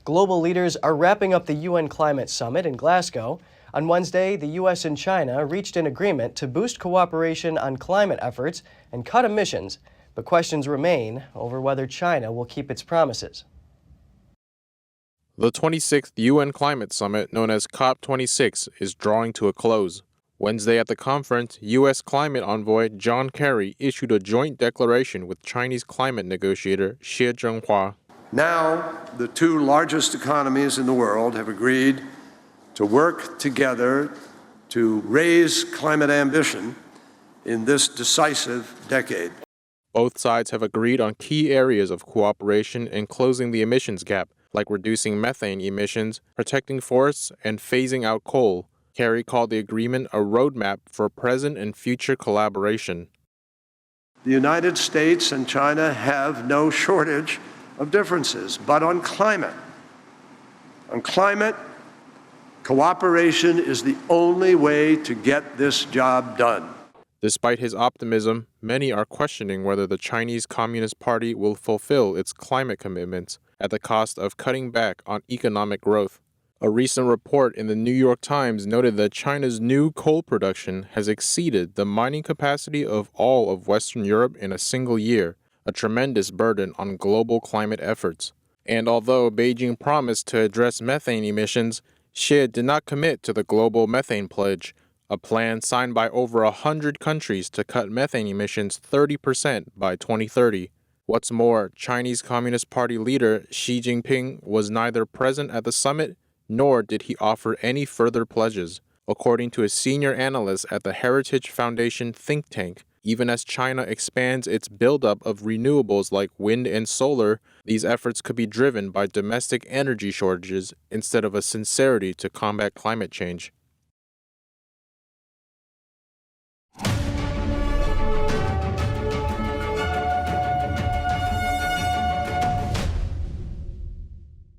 Global leaders are wrapping up the UN Climate Summit in Glasgow. On Wednesday, the U.S. and China reached an agreement to boost cooperation on climate efforts and cut emissions, but questions remain over whether China will keep its promises. The 26th UN Climate Summit, known as COP26, is drawing to a close. Wednesday at the conference, U.S. climate envoy John Kerry issued a joint declaration with Chinese climate negotiator Xie Zhenghua. Now, the two largest economies in the world have agreed to work together to raise climate ambition in this decisive decade. Both sides have agreed on key areas of cooperation in closing the emissions gap, like reducing methane emissions, protecting forests, and phasing out coal. Kerry called the agreement a roadmap for present and future collaboration. The United States and China have no shortage of differences, but on climate, cooperation is the only way to get this job done. Despite his optimism, many are questioning whether the Chinese Communist Party will fulfill its climate commitments at the cost of cutting back on economic growth. A recent report in the New York Times noted that China's new coal production has exceeded the mining capacity of all of Western Europe in a single year, a tremendous burden on global climate efforts. And although Beijing promised to address methane emissions, Xie did not commit to the global methane pledge, a plan signed by over 100 countries to cut methane emissions 30% by 2030. What's more, Chinese Communist Party leader Xi Jinping was neither present at the summit nor did he offer any further pledges, according to a senior analyst at the Heritage Foundation think tank. Even as China expands its buildup of renewables like wind and solar, these efforts could be driven by domestic energy shortages instead of a sincerity to combat climate change.